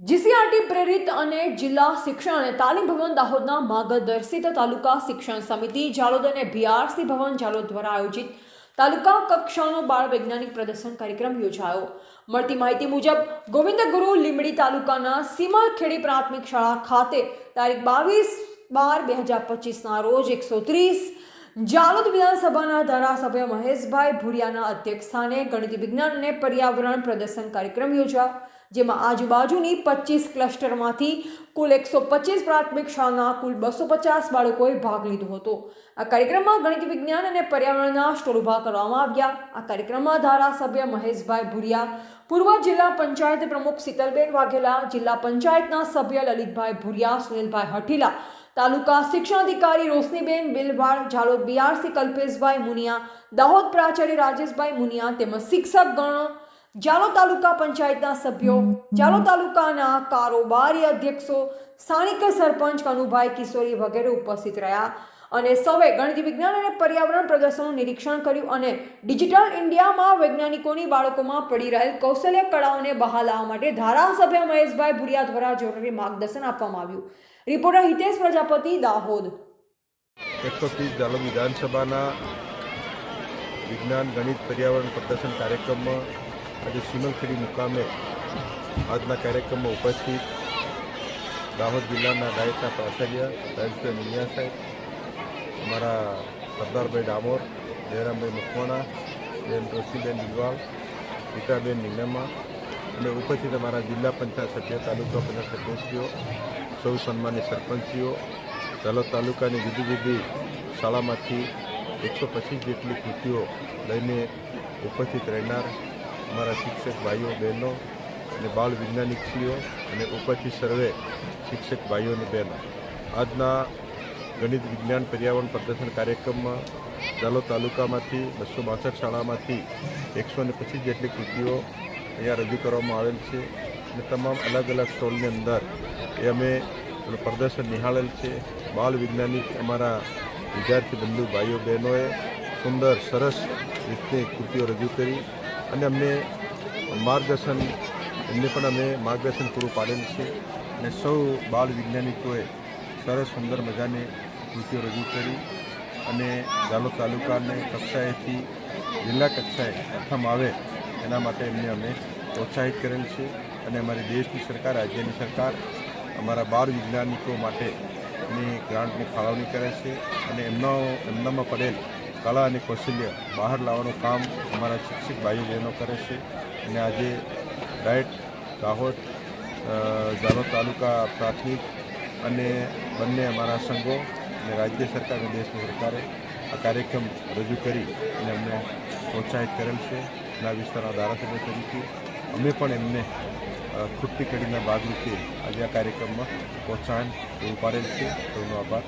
GCRT પ્રેરિત અને જિલ્લા શિક્ષણ અને તાલીમ ભવન દાહોદના માર્ગદર્શિત તાલુકા શિક્ષણ સમિતિ જાલોદ અને બીઆરસી ભવન જાલોદ દ્વારા આયોજિત તાલુકા કક્ષાનો બાળ વૈજ્ઞાનિક પ્રદર્શન કાર્યક્રમ યોજાયો। મળતી માહિતી મુજબ ગોવિંદગુરુ લીંબડી તાલુકાના સીમલખેડી પ્રાથમિક શાળા ખાતે તારીખ 22/12/2025ના રોજ 130 જાલોદ વિધાનસભાના ધારાસભ્ય મહેશભાઈ ભુરિયાના અધ્યક્ષસ્થાને ગણિત વિજ્ઞાન અને પર્યાવરણ પ્રદર્શન કાર્યક્રમ યોજાયો, જેમાં આજુબાજુની 25 ક્લસ્ટરમાંથી કુલ 125 પ્રાથમિક શાળાના કુલ 250 બાળકોએ ભાગ લીધો હતો। આ કાર્યક્રમમાં ગણિત વિજ્ઞાન અને પર્યાવરણના સ્ટોલ ઊભા કરવામાં આવ્યા। આ કાર્યક્રમમાં ધારાસભ્ય મહેશભાઈ ભુરિયા, પૂર્વ જિલ્લા પંચાયત પ્રમુખ શીતલબેન વાઘેલા, જિલ્લા પંચાયતના સભ્ય લલિતભાઈ ભુરિયા, સુનિલભાઈ હઠીલા, તાલુકા શિક્ષણાધિકારી રોશનીબેન બિલવાડ, જાલોદ બીઆરસી કલ્પેશભાઈ મુનિયા, દાહોદ પ્રાચાર્ય રાજેશભાઈ મુનિયા તેમજ શિક્ષકગણો, જાલોદ તાલુકા પંચાયતના સભ્યો, જાલોદ તાલુકાના કારોબારી અધ્યક્ષો, સ્થાનિક સરપંચ કનુભાઈ કિશોરી વગેરે ઉપસ્થિત રહ્યા અને સૌએ ગણિત વિજ્ઞાન અને પર્યાવરણ પ્રદર્શનનું નિરીક્ષણ કર્યું અને ડિજિટલ ઇન્ડિયામાં વૈજ્ઞાનિકોની બાળકોમાં પડી રહેલ કૌશલ્ય કળાઓને બહાર લાવવા માટે ધારાસભ્ય મહેશભાઈ ભુરિયા દ્વારા જરૂરી માર્ગદર્શન આપવામાં આવ્યું। રિપોર્ટર હિતેશ પ્રજાપતિ, દાહોદ। 130 જાલોદ વિધાનસભાના વિજ્ઞાન ગણિત પર્યાવરણ પ્રદર્શન કાર્યક્રમમાં આજે સીમલખેડી મુકામે આજના કાર્યક્રમમાં ઉપસ્થિત દાહોદ જિલ્લાના ગાયકના પ્રાચાર્ય રાજેશભાઈ મુનિયા સાહેબ, અમારા સરદારભાઈ ડામોર, જયરામભાઈ મકવાણા, બેન રોશનીબેન બિલવાડ, રીટાબેન નીનામા અને ઉપસ્થિત અમારા જિલ્લા પંચાયત સભ્ય, તાલુકા પંચાયત સભ્યશ્રીઓ, સૌ સન્માનિત સરપંચીઓ, જાલોદ તાલુકાની જુદી જુદી શાળામાંથી 125 જેટલી કૃતિઓ લઈને ઉપસ્થિત રહેનાર અમારા શિક્ષક ભાઈઓ બહેનો અને બાળ વૈજ્ઞાનિકશ્રીઓ અને ઉપસ્થિત સર્વે શિક્ષક ભાઈઓ અને બહેનો, આજના ગણિત વિજ્ઞાન પર્યાવરણ પ્રદર્શન કાર્યક્રમમાં જાલોદ તાલુકામાંથી 262 શાળામાંથી 125 જેટલી કૃતિઓ અહીંયા રજૂ કરવામાં આવેલ છે અને તમામ અલગ અલગ સ્ટોલની અંદર એ અમે પ્રદર્શન નિહાળેલ છે। બાળ વૈજ્ઞાનિક અમારા વિદ્યાર્થી બંધુ ભાઈઓ બહેનોએ સુંદર સરસ રીતે કૃતિઓ રજૂ કરી અને અમને માર્ગદર્શન પૂરું પાડેલ છે અને સૌ બાળ વૈજ્ઞાનિકોએ સરસ સુંદર મજાની કૃતિઓ રજૂ કરી અને જાલોદ તાલુકાને કક્ષાએથી જિલ્લા કક્ષાએ પ્રથમ આવે એના માટે એમને અમે પ્રોત્સાહિત કરેલ છે અને અમારી દેશની સરકાર, રાજ્યની સરકાર અમારા બાળ વૈજ્ઞાનિકો માટેની ગ્રાન્ટની ફાળવણી કરે છે અને એમનામાં પડેલ કળા અને કૌશલ્ય બહાર લાવવાનું કામ અમારા શિક્ષક ભાઈઓ બહેનો કરે છે અને આજે ડાયટ દાહોદ, જાલોદ તાલુકા પ્રાથમિક અને બંને અમારા સંઘો અને રાજ્ય સરકાર અને દેશની સરકારે આ કાર્યક્રમ રજૂ કરી અને અમને પ્રોત્સાહિત કરેલ છે અને આ વિસ્તારના ધારાસભ્ય તરીકે અમે પણ એમને ખૂટતી કડીના ભાગરૂપે આજે આ કાર્યક્રમમાં પ્રોત્સાહન પૂરું પાડેલ છે। તેનો આભાર.